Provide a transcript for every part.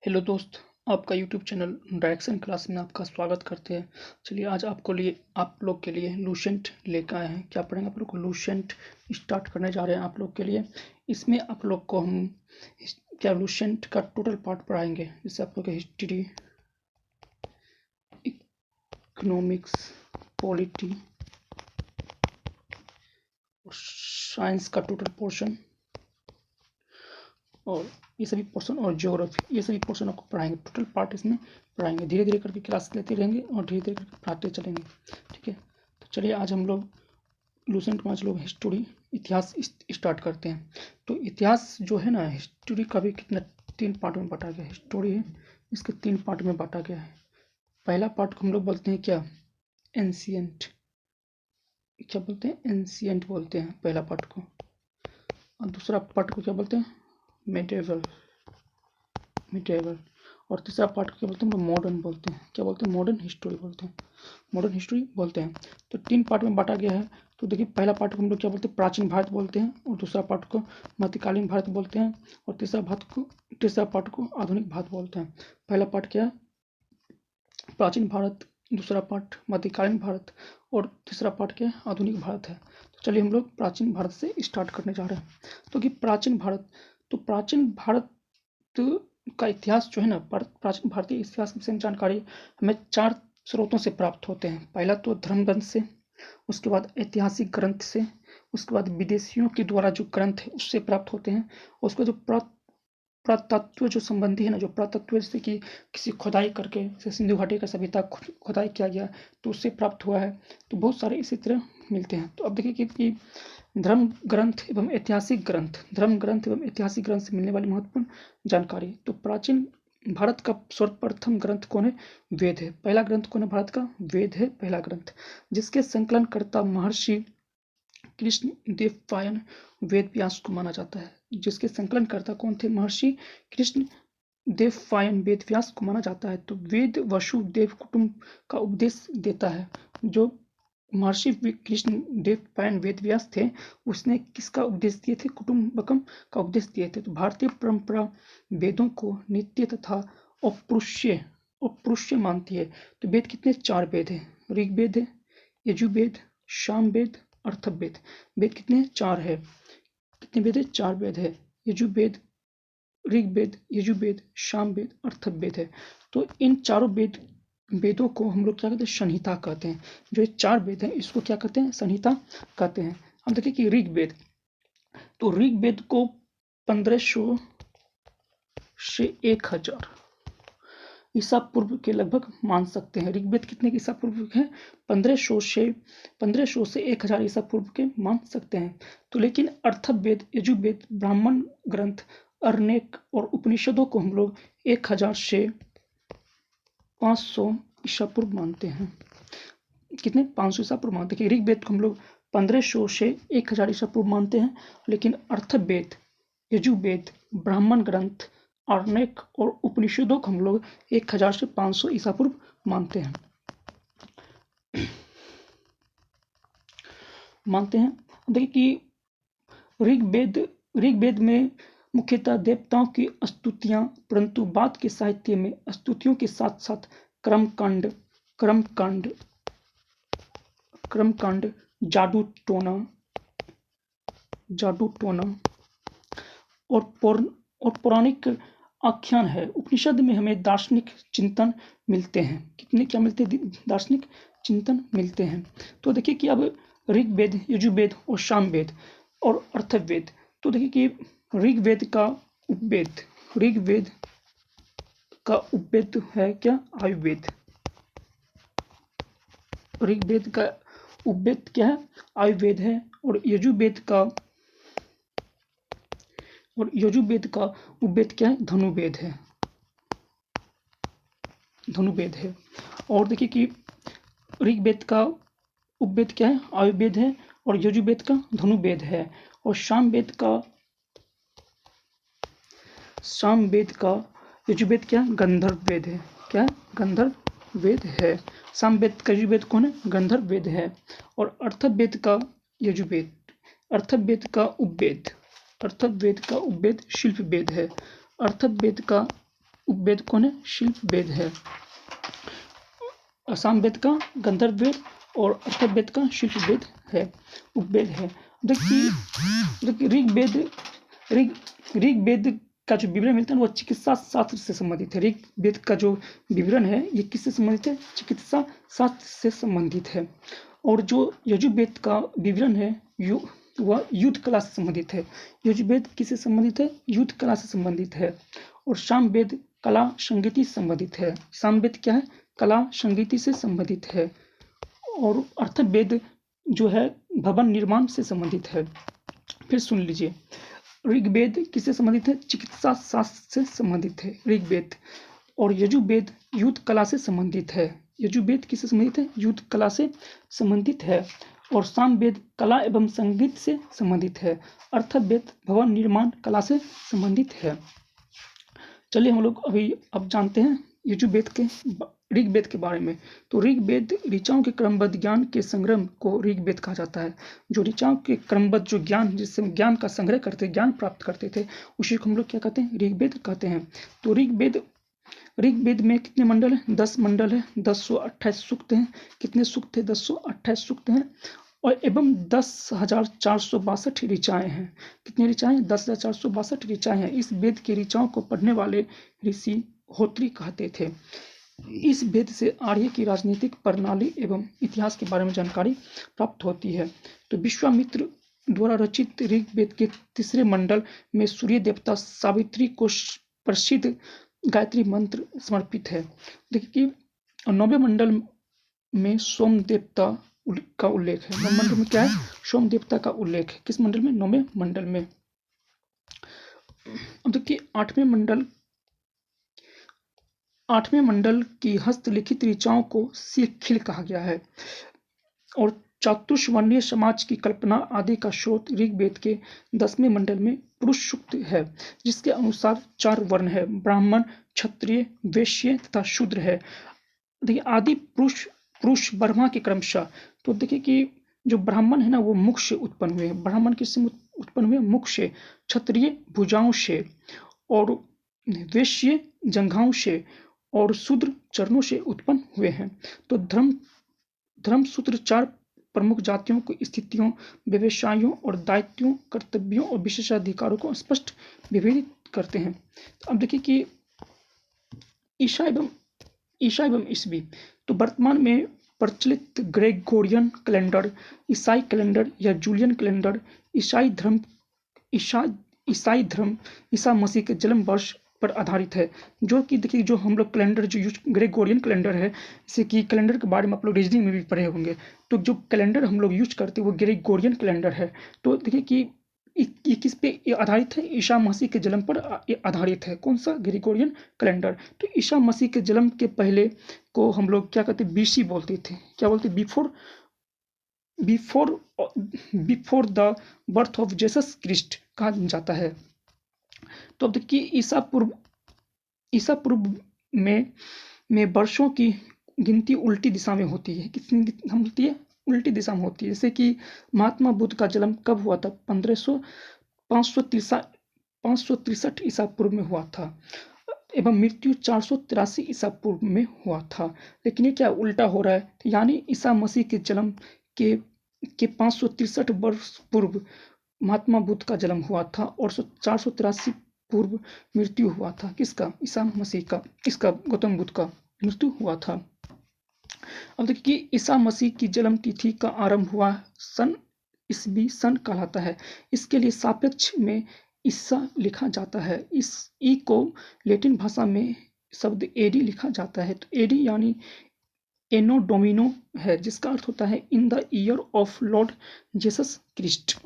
Hello दोस्त, आपका YouTube channel direction class में आपका स्वागत करते हैं। चलिए आज आप लोग के लिए लूसेंट लेकर आए हैं। क्या पढ़ेंगे आप लोग को? लूसेंट स्टार्ट करने जा रहे हैं आप लोग के लिए। इसमें आप लोग को हम क्या लूसेंट का टोटल पार्ट पढ़ाएंगे, जैसे आप लोग के हिस्ट्री, इकोनॉमिक्स, पॉलिटी और साइंस का टोटल पोर्शन और ये सभी पोर्शन और ज्योग्राफी, ये सभी पोर्शन आपको पढ़ाएंगे। टोटल पार्ट इसमें पढ़ाएंगे। धीरे धीरे करके क्लास लेते रहेंगे और धीरे धीरे करके पढ़ाते चलेंगे, ठीक है। तो चलिए आज हम लोग लूसेंट 5 लोग हिस्ट्री, इतिहास स्टार्ट करते हैं। तो इतिहास जो है ना, हिस्ट्री का भी कितना 3 पार्ट में बांटा गया है। हिस्ट्री है, इसके 3 पार्ट में बांटा गया है। पहला पार्ट को हम लोग बोलते हैं क्या, एंशियंट। क्या बोलते हैं? एंशियंट बोलते हैं पहला पार्ट को। और दूसरा पार्ट को क्या बोलते हैं? मिडेवल। और तीसरा पार्ट को क्या बोलते हैं? मॉडर्न बोलते हैं। क्या बोलते हैं? मॉडर्न हिस्ट्री बोलते हैं। मॉडर्न हिस्ट्री बोलते हैं। तो 3 पार्ट में बांटा गया है। तो देखिए, पहला पार्ट को हम लोग क्या बोलते हैं? प्राचीन भारत बोलते हैं। और दूसरा पार्ट को मध्यकालीन भारत बोलते हैं। और तीसरा पार्ट को आधुनिक भारत बोलते हैं। पहला पार्ट क्या है? प्राचीन भारत। दूसरा पार्ट मध्यकालीन भारत। और तीसरा पार्ट क्या है? आधुनिक भारत है। तो चलिए हम लोग प्राचीन भारत से स्टार्ट करने जा रहे हैं। तो कि प्राचीन भारत का इतिहास जो है ना, प्राचीन भारतीय इतिहास की जानकारी हमें 4 स्रोतों से प्राप्त होते हैं। पहला तो धर्म ग्रंथ से, उसके बाद ऐतिहासिक ग्रंथ से, उसके बाद विदेशियों के द्वारा जो ग्रंथ है उससे प्राप्त होते हैं। उसका जो पुरातत्व जो संबंधी है ना, जो पुरातत्व जैसे कि किसी खुदाई करके, जैसे सिंधु घाटी का सभ्यता खुदाई किया गया तो उससे प्राप्त हुआ है। तो बहुत सारे इसी तरह मिलते हैं। तो अब देखिए कि धर्म ग्रंथ एवं ऐतिहासिक ग्रंथ से मिलने वाली महत्वपूर्ण जानकारी। तो प्राचीन भारत का सर्वप्रथम ग्रंथ कौन है? वेद है। पहला ग्रंथ कौन है भारत का? वेद है पहला ग्रंथ, जिसके संकलनकर्ता महर्षि कृष्ण देवपायन वेद व्यास को माना जाता है। जिसके संकलनकर्ता कौन थे? महर्षि कृष्ण देवपायन वेद व्यास को माना जाता है। तो वेद वसुदेव कुटुंब का उपदेश देता है। जो महर्षि कृष्ण देवपायन वेद व्यास थे, उसने किसका उपदेश दिए थे? कुटुंबकम का उपदेश दिए थे। तो भारतीय परंपरा वेदों को नित्य तथा अपृश्य मानती है। तो वेद कितने? 4 वेद है। ऋग्वेद है, यजुर्वेद, सामवेद, अर्थवेद। वेद कितने? 4 है। कितने वेद है? 4 वेद है। यजुर्वेद, ऋग्वेद, यजुर्वेद, सामवेद, अर्थवेद है। तो इन चारों वेदों को हम लोग क्या कहते हैं? संहिता कहते हैं। जो ये 4 वेद हैं इसको क्या कहते हैं? संहिता कहते हैं। हम देखिए कि ऋग्वेद, तो ऋग्वेद को 1500 से 1000 ईसा पूर्व के लगभग मान सकते हैं। ऋग्वेद कितने ईसा पूर्व है? 1500 से 1000 ईसा पूर्व के मान सकते हैं। तो लेकिन अर्थवेद, यजुर्वेद, ब्राह्मण ग्रंथ, अरण्यक और उपनिषदों को हम लोग 1000 से 500 ईसा पूर्व मानते हैं। कितने? 500 ईसा पूर्व मानते हैं। ऋग्वेद को हम लोग 1500 से 1000 ईसा पूर्व मानते हैं। लेकिन अर्थवेद, यजुर्वेद, ब्राह्मण ग्रंथ, अरण्यक और उपनिषदों को हम लोग 1000 से 500 ईसा पूर्व मानते हैं। देखिए कि ऋग्वेद में मुख्यतः देवताओं की स्तुतियां, परंतु बाद के साहित्य में स्तुतियों के साथ साथ कर्मकांड, जादू टोना और पौराणिक आख्यान है। उपनिषद में हमें दार्शनिक चिंतन मिलते हैं। कितने क्या मिलते हैं? दार्शनिक चिंतन मिलते हैं। तो देखिए कि अब ऋग्वेद, यजुर्वेद और सामवेद और अर्थवेद। तो देखिए कि ऋग्वेद का उपवेद है क्या? आयुर्वेद। ऋग्वेद का उपवेद क्या है? आयुर्वेद है। और यजुर्वेद का उपवेद क्या है? धनुर्वेद है। और देखिए कि ऋग्वेद का उपवेद क्या है? आयुर्वेद है। और यजुर्वेद का धनुर्वेद है। और सामवेद का यजुर्वेद क्या है? गंधर्व वेद है। क्या है? गंधर्व वेद है। सामवेद का यजुर्वेद कौन है? गंधर्व वेद है। और अर्थवेद का उपवेद शिल्प वेद है। अर्थवेद का उपवेद कौन है? शिल्प वेद है। साम वेद का गंधर्व वेद और अथर्व वेद का शिल्प वेद है, उपवेद है। देखिए ऋग वेद का जो विवरण मिलता है वो चिकित्सा शास्त्र से संबंधित है। ऋग वेद का जो विवरण है ये किससे संबंधित है? चिकित्सा शास्त्र से संबंधित है। और जो यजुर्वेद का विवरण है वह युद्ध कला से संबंधित है। यजुर्वेद किससे संबंधित है? युद्ध कला से संबंधित है। और सामवेद कला संगीति से संबंधित है। सामवेद क्या है? कला संगीति से संबंधित है। और अथर्ववेद जो है भवन निर्माण से संबंधित है। फिर सुन लीजिए, ऋग्वेद किससे संबंधित है? चिकित्सा शास्त्र से संबंधित है ऋग्वेद। और यजुर्वेद युद्ध कला से संबंधित है। यजुर्वेद किससे संबंधित है? युद्ध कला से संबंधित है। और सामवेद कला एवं संगीत से संबंधित है। अथर्ववेद भवन निर्माण कला से संबंधित है। चलिए हम लोग अब जानते हैं यजुर्वेद के ऋग्वेद के बारे में। तो ऋग्वेद ऋचाओं के क्रमबद्ध ज्ञान के संग्रह को ऋग्वेद कहा जाता है। जो ऋचाओं के क्रमबद्ध जो ज्ञान, जिससे ज्ञान का संग्रह करते, ज्ञान प्राप्त करते थे, उसी को हम लोग क्या कहते हैं? ऋग्वेद कहते हैं। तो ऋग्वेद में कितने मंडल हैं? 10 मंडल है, 1028 सूक्त हैं। कितने सूक्त थे? 1028 सूक्त हैं। और एवं 10,462 ऋचाएँ हैं। कितनी ऋचाएँ? 10,462 ऋचाएँ हैं। इस वेद के ऋचाओं को पढ़ने वाले ऋषि होत्री कहते थे। इस वेद से आर्य की राजनीतिक प्रणाली एवं इतिहास के बारे में जानकारी प्राप्त होती है। तो विश्वामित्र द्वारा रचित ऋग्वेद के तीसरे मंडल में सूर्य देवता सावित्री को प्रसिद्ध गायत्री मंत्र समर्पित है। देखिए कि 9वें मंडल में सोम देवता का उल्लेख है। 9वें मंडल में क्या है? सोम देवता का उल्लेख है। किस मंडल में? 9वें मंडल में। अब देखिए 8वें मंडल की हस्तलिखित ऋचाओं को शिखिल कहा गया है। और चातुर्वर्णीय समाज की कल्पना आदि का स्रोत ऋग्वेद के 10वें मंडल में पुरुष सूक्त है, जिसके अनुसार 4 वर्ण है, ब्राह्मण, क्षत्रिय, वैश्य तथा शूद्र है। देखिए आदि पुरुष ब्रह्मा के क्रमशः। तो देखिए कि जो ब्राह्मण है ना वो मुख से उत्पन्न हुए हैं। ब्राह्मण किससे उत्पन्न हुए? मुख से। क्षत्रिय भुजाओं से, और वैश्य जंघाओं से, और शूद्र चरणों से उत्पन्न हुए हैं। तो धर्मसूत्र 4 प्रमुख जातियों को स्थितियों, व्यवसायों और दायित्वों, कर्तव्यों और विशेषाधिकारों को स्पष्ट विभेदित करते हैं। अब देखिए कि ईसा एवं ईसवी। तो वर्तमान में प्रचलित ग्रेगोरियन कैलेंडर, ईसाई कैलेंडर या जूलियन कैलेंडर ईसाई धर्म ईसा मसीह के जन्म वर्ष पर आधारित है। जो कि देखिए जो हम लोग कैलेंडर जो यूज ग्रेगोरियन कैलेंडर है, जैसे कि कैलेंडर के बारे में आप लोग रीजनिंग में भी पढ़े होंगे। तो जो कैलेंडर हम लोग यूज करते हैं वो ग्रेगोरियन कैलेंडर है। तो देखिए कि ये किस पे आधारित है? ईसा मसीह के जन्म पर आधारित है। कौन सा? Gregorian calendar. तो ईसा मसीह के जन्म के पहले को हम लोग क्या कहते? बीसी बोलते थे। क्या बोलते? Before the birth of Jesus Christ कहा जाता है। तो अब देखिए ईसा पूर्व में वर्षों की गिनती उल्टी दिशा में होती है। कितनी होती है? उल्टी दिशा में होती है। जैसे कि महात्मा बुद्ध का जन्म कब हुआ था? 563 ईसा पूर्व में हुआ था, एवं मृत्यु 483 ईसा पूर्व में हुआ था। लेकिन ये क्या उल्टा हो रहा है? तो यानी ईसा मसीह के जन्म के 563 वर्ष पूर्व महात्मा बुद्ध का जन्म हुआ था और 483 पूर्व मृत्यु हुआ था। किसका? ईसा मसीह का। इसका गौतम बुद्ध का मृत्यु हुआ था। अब देखिए कि ईसा मसीह की जन्म तिथि का आरंभ हुआ ईसवी सन कहलाता है। इसके लिए सापेक्ष में ईसा लिखा जाता है। इस ई को लैटिन भाषा में शब्द एडी लिखा जाता है। तो एडी यानी एनो डोमिनो है, जिसका अर्थ होता है in the year of lord Jesus Christ.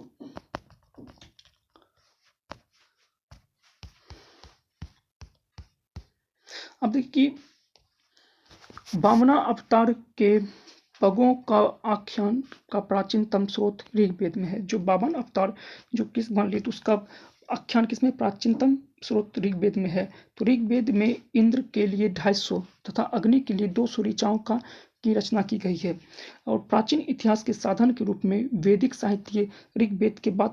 अब देखिए वामना अवतार के पगों का आख्यान का प्राचीनतम स्रोत ऋग्वेद में है। जो वामन अवतार जो किस मान ली, तो उसका आख्यान किसमें? प्राचीनतम स्रोत ऋग्वेद में है। तो ऋग्वेद में इंद्र के लिए 250 तथा अग्नि के लिए 200 ऋचाओं की रचना की गई है। और प्राचीन इतिहास के साधन के रूप में वैदिक साहित्य ऋग्वेद के बाद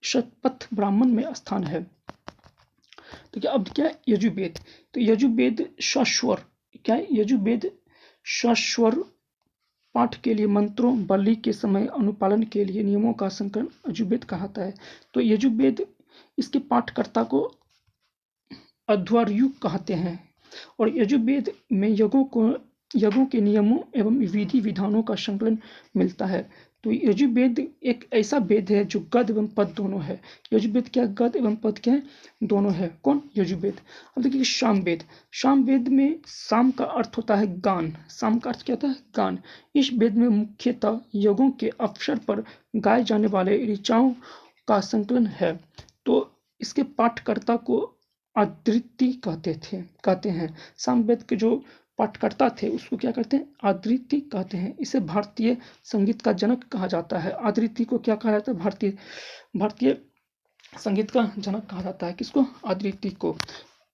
शतपथ ब्राह्मण में स्थान है। देखिए अब क्या है यजुर्वेद, तो यजुर्वेद सस्वर क्या है, यजुर्वेद सस्वर पाठ के लिए मंत्रों बलि के समय अनुपालन के लिए नियमों का संकलन यजुर्वेद कहलाता है। तो यजुर्वेद इसके पाठकर्ता को अध्वर्यु कहते हैं और यजुर्वेद में यज्ञों के नियमों एवं विधि विधानों का संकलन मिलता है। तो यजुर्वेद एक ऐसा वेद है जो गद एवं पद दोनों है। यजुर्वेद क्या गद एवं पद क्या है, दोनों है। कौन, यजुर्वेद। अब देखिए सामवेद, सामवेद में साम का अर्थ होता है गान, साम का अर्थ क्या होता है, गान। इस वेद में मुख्यतः यज्ञों के अवसर पर गाए जाने वाले ऋचाओं का संकलन है। तो इसके पाठकर्ता को अद्वितीय कहते हैं। सामवेद के जो पाठकर्ता थे उसको क्या कहते हैं, अद्वितीय कहते हैं। इसे भारतीय संगीत का जनक कहा जाता है। अद्वितीय को क्या कहा जाता है, भारतीय संगीत का जनक कहा जाता है। किसको, अद्वितीय को।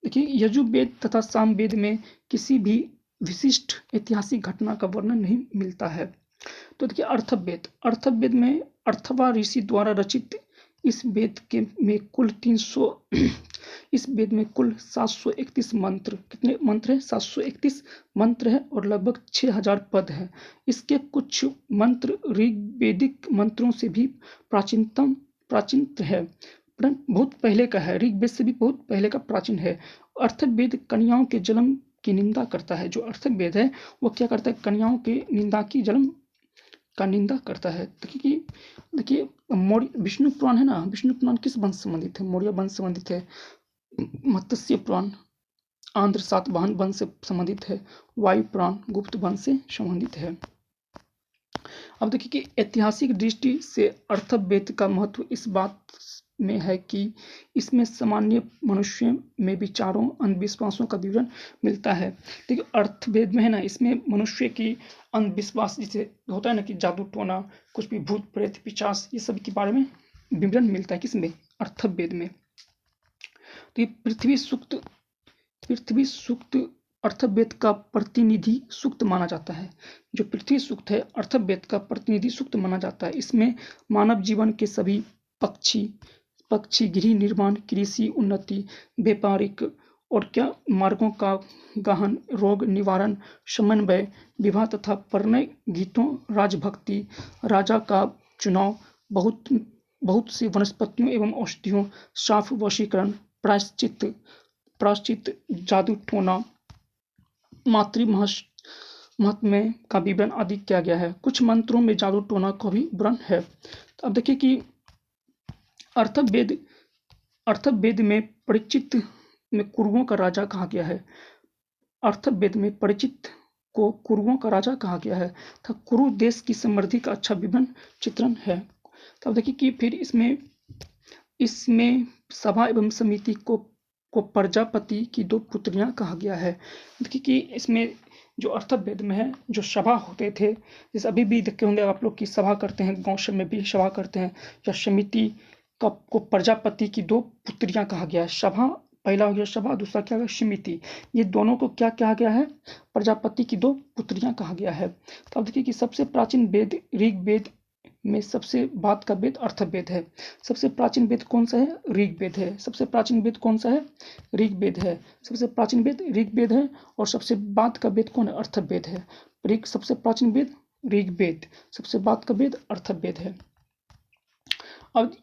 देखिए यजुर्वेद तथा सामवेद में किसी भी विशिष्ट ऐतिहासिक घटना का वर्णन नहीं मिलता है। तो देखिए अर्थवेद में अर्थवा ऋषि द्वारा रचित इस वेद में कुल 300 इस वेद में कुल 731 मंत्र, कितने मंत्र है, 731 मंत्र है और लगभग 6000 पद है। इसके कुछ मंत्र ऋग्वेदिक मंत्रों से भी प्राचीन है, बहुत पहले का है, ऋग्वेद से भी बहुत पहले का प्राचीन है। अर्थवेद कन्याओं के जन्म की निंदा करता है। जो अर्थवेद है वो क्या करता है, कन्याओं के जन्म का निंदा करता है। देखिए विष्णु पुराण है ना, विष्णु पुराण किस वंश संबंधित है, मौर्य वंश संबंधित है। मत्स्य पुराण आंध्र सातवाहन वंश से संबंधित है। वायु पुराण गुप्त वंश से संबंधित है। अब देखिए कि ऐतिहासिक दृष्टि से अर्थवेद का महत्व इस बात में है कि इसमें सामान्य मनुष्य में विचारों अंधविश्वासों का विवरण मिलता है। देखिए अर्थवेद में है ना, इसमें मनुष्य की अंधविश्वास जैसे होता है ना कि जादू टोना, कुछ भी भूत प्रेत पिशाच, ये सब के बारे में विवरण मिलता है। किसमें, अर्थवेद में। तो ये पृथ्वी सूक्त अर्थवेद का प्रतिनिधि सूक्त माना जाता है। जो पृथ्वी सूक्त है अर्थवेद का प्रतिनिधि सूक्त माना जाता है। इसमें मानव जीवन के सभी पक्षी गृह निर्माण, कृषि उन्नति, व्यापारिक और क्या मार्गों का गहन, रोग निवारण, समन्वय, विवाह तथा परिणय गीतों, राजभक्ति, राजा का चुनाव, बहुत सी वनस्पतियों एवं औषधियों, साफ वशीकरण, प्रायश्चित, जादू टोना, मातृ महत्व का विवरण आदि किया गया है। कुछ मंत्रों में जादू टोना का भी वर्णन है। तो अब देखिए कि अर्थवेद में परिचित में कुरुओं का राजा कहा गया है। अर्थवेद में परिचित को कुरुओं का राजा कहा गया है तथा कुरु देश की समृद्धि का अच्छा विवरण चित्रण है। तो अब देखिए कि फिर इसमें सभा एवं समिति को प्रजापति की 2 पुत्रियां कहा गया है। देखिए कि इसमें जो अर्थवेद में है, जो सभा होते थे, जैसे अभी भी देखते होंगे आप लोग की सभा करते हैं, गांव में भी सभा करते हैं, या समिति को प्रजापति की 2 पुत्रियां कहा गया है। सभा, पहला हो गया सभा, दूसरा क्या है, समिति। ये दोनों को क्या कहा गया है, प्रजापति की 2 पुत्रियां कहा गया है। तो अब देखिए कि सबसे प्राचीन वेद ऋग्वेद में सबसे बाद का वेद अर्थवेद है। सबसे प्राचीन वेद कौन सा है, ऋग्वेद है। सबसे प्राचीन वेद कौन सा है, ऋग्वेद है। सबसे प्राचीन वेद ऋग्वेद है और सबसे बाद का वेद कौन है, अर्थवेद है। सबसे प्राचीन वेद ऋग्वेद, सबसे बाद का वेद अर्थवेद है। अब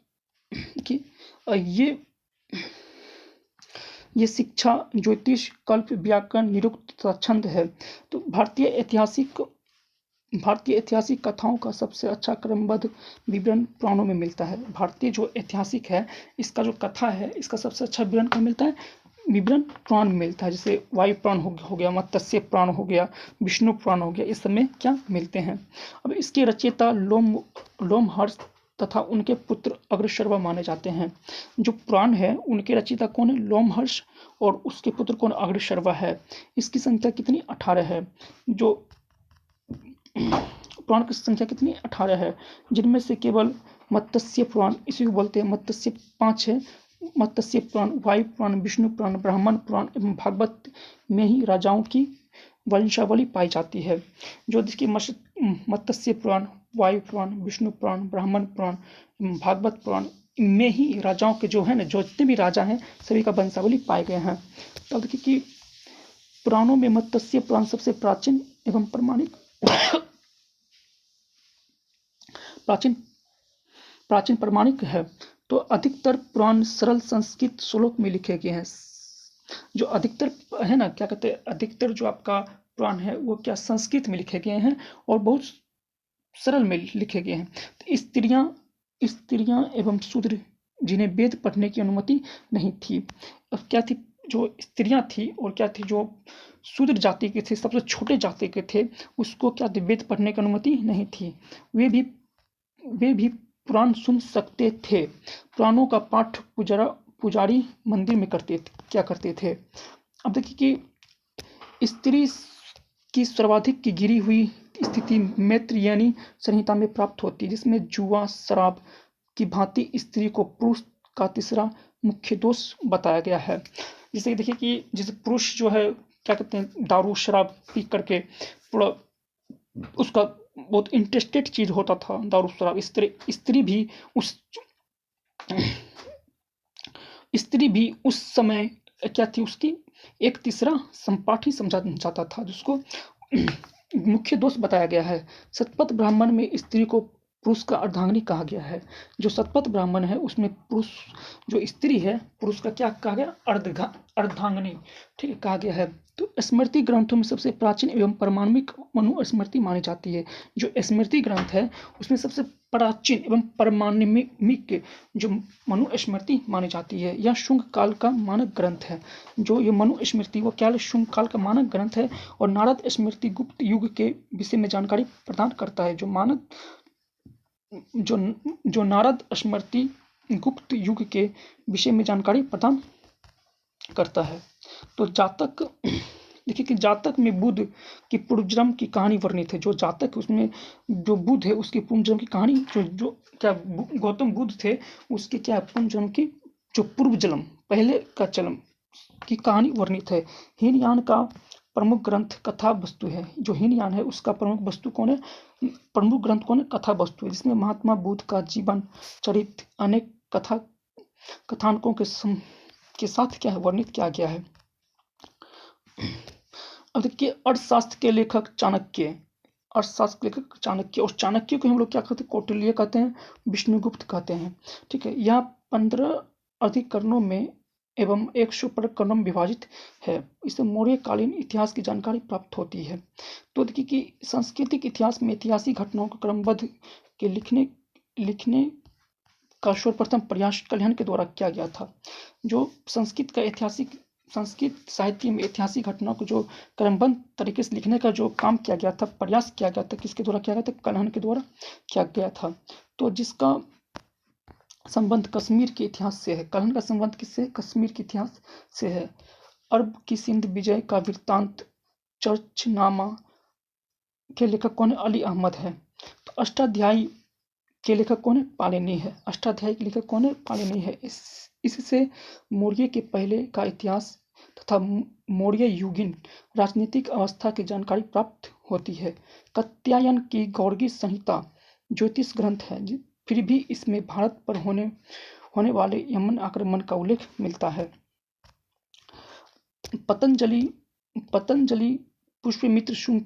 ये शिक्षा, ज्योतिष, कल्प, व्याकरण, निरुक्त तथा छंद है। तो भारतीय ऐतिहासिक कथाओं का सबसे अच्छा क्रमबद्ध विवरण पुराणों में मिलता है। भारतीय जो ऐतिहासिक है, इसका जो कथा है, इसका सबसे अच्छा विवरण कहाँ मिलता है, विवरण पुराण में मिलता है। जैसे वायु पुराण हो गया, मत्स्य पुराण हो गया, विष्णु पुराण हो गया, इस सब में क्या मिलते हैं। अब इसके रचयिता लोमहर्ष तथा उनके पुत्र अग्रशर्वा माने जाते हैं। जो पुराण है उनके रचयिता कौन है, लोमहर्ष, और उसके पुत्र कौन, अग्रशर्वा है। इसकी संख्या कितनी, 18 है। जो पुराण की संख्या कितनी, 18 है, जिनमें से केवल मत्स्य पुराण, इसी को बोलते हैं मत्स्य, 5 है। मत्स्य पुराण, वायु पुराण, विष्णु पुराण, ब्राह्मण पुराण एवं भागवत में ही राजाओं की वंशावली पाई जाती है। जो जिसकी मत्स्य पुराण, वायु पुराण, विष्णु पुराण, ब्राह्मण पुराण, भागवत पुराण, में ही राजाओं के जो है ना, जो जितने भी राजा हैं सभी का वंशावली पाए गए हैं। तो अब देखिए कि पुराणों में मत्स्य पुराण सबसे प्राचीन एवं प्रमाणिक प्राचीन प्राचीन प्रमाणिक है। तो अधिकतर पुराण सरल संस्कृत श्लोक में लिखे गए हैं। जो अधिकतर है ना, क्या कहते हैं, अधिकतर जो आपका पुराण है वो क्या संस्कृत में लिखे गए हैं और बहुत सरल में लिखे गए हैं। तो स्त्रियां एवं शूद्र जिन्हें वेद पढ़ने की अनुमति नहीं थी, अब क्या थी, जो स्त्रियां थी और क्या थी, जो शूद्र जाति के थे, सबसे छोटे जाति के थे, उसको क्या थी, वेद पढ़ने की अनुमति नहीं थी। वे भी पुराण सुन सकते थे। पुराणों का पाठ पुजारी मंदिर में क्या करते थे। अब देखिए कि स्त्री की सर्वाधिक की गिरी हुई स्थिति मैत्रेयी संहिता में प्राप्त होती है, जिसमें जुआ शराब की भांति स्त्री को पुरुष का तीसरा मुख्य दोष बताया गया है। जैसे देखिए कि जैसे पुरुष जो है क्या कहते हैं, दारू शराब पी करके पूरा उसका बहुत इंटरेस्टेड चीज होता था दारू शराब। स्त्री भी उस समय क्या थी, उसकी एक तीसरा संपाठी समझा जाता था, जिसको मुख्य दोष बताया गया है। शतपथ ब्राह्मण में स्त्री को पुरुष का अर्धांगिनी कहा गया है। जो शतपथ ब्राह्मण है उसमें पुरुष, जो स्त्री है, पुरुष का क्या कहा गया, अर्धांगिनी, ठीक है, कहा गया है। तो स्मृति ग्रंथों में सबसे प्राचीन एवं प्रमाणिक मनुस्मृति मानी जाती है। जो स्मृति ग्रंथ है उसमें सबसे प्राचीन एवं प्रमाणिक जो मनुस्मृति मानी जाती है, यह शुंग काल का मानक ग्रंथ है। जो ये मनुस्मृति वो क्या शुंग काल का मानक ग्रंथ है और नारद स्मृति गुप्त युग के विषय में जानकारी प्रदान करता है। जो नारद स्मृति गुप्त युग के विषय में जानकारी प्रदान करता है। तो जातक देखिए कि जातक में बुद्ध की पूर्वजन्म की कहानी वर्णित है। जो जातक उसमें जो बुद्ध है उसकी पूर्वजन्म की कहानी, जो क्या गौतम बुद्ध थे उसके क्या पूर्वजन्म की जो पूर्वजन्म पहले का जन्म की कहानी वर्णित है। हीनयान का प्रमुख ग्रंथ कथा वस्तु है। जो हीनयान है उसका प्रमुख वस्तु कौन है, प्रमुख ग्रंथ कौन है, कथा वस्तु है, जिसमें महात्मा बुद्ध का जीवन चरित्र अनेक कथानकों के साथ क्या है वर्णित किया गया है। अब देखिए अर्थशास्त्र के लेखक चाणक्य, और चाणक्य को हम लोग क्या कहते हैं, कौटिल्य कहते हैं, विष्णुगुप्त कहते हैं, ठीक है। यह 15 अधिकरणों में एवं 100 प्रकरणों में विभाजित है। इससे मौर्यकालीन इतिहास की जानकारी प्राप्त होती है। तो देखिए कि सांस्कृतिक इतिहास में ऐतिहासिक घटनाओं को क्रमबद्ध के लिखने का सर्वप्रथम प्रयास कल्याण के द्वारा किया गया था। जो संस्कृत साहित्य में ऐतिहासिक घटनाओं को जो क्रमबद्ध तरीके से लिखने का जो काम किया गया था, प्रयास किया गया था, किसके द्वारा किया गया था, कल्याण के द्वारा किया गया था। तो जिसका संबंध कश्मीर के इतिहास से है। कल्याण का संबंध किससे, कश्मीर के इतिहास से है। अरब की सिंध विजय का वृत्तांत चर्चनामा के लेखक कौन है, अली अहमद है। तो अष्टाध्यायी के लेखक कौन है, पाणिनि है। अष्टाध्यायी के लेखक कौन है, पाणिनि है। इससे मौर्य के पहले का इतिहास तथा मौर्य युगीन राजनीतिक अवस्था की जानकारी प्राप्त होती है। कात्यायन की गौड़गी संहिता ज्योतिष ग्रंथ है, फिर भी इसमें भारत पर होने वाले यमन आक्रमण का उल्लेख मिलता है। पतंजलि पुष्यमित्र शुंग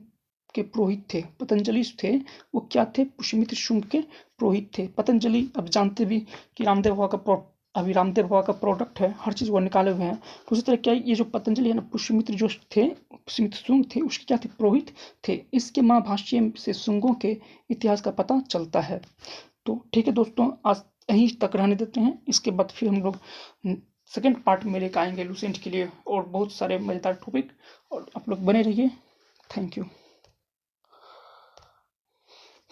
के पुरोहित थे। पतंजलि थे वो क्या थे, पुष्यमित्र शुंग के पुरोहित थे। पतंजलि अब जानते भी कि रामदेव बाबा का प्रोडक्ट है, हर चीज़ वो निकाले हुए हैं। तो उसी तरह क्या ये जो पतंजलि है ना, पुष्यमित्र शुंग थे, उसके क्या थे, पुरोहित थे। इसके महाभाष्य से शुंगों के इतिहास का पता चलता है। तो ठीक है दोस्तों, आज यहीं तक रहने देते हैं। इसके बाद फिर हम लोग सेकेंड पार्ट में लेकर आएंगे लूसेंट के लिए और बहुत सारे मज़ेदार टॉपिक, और आप लोग बने रहिए। Thank you.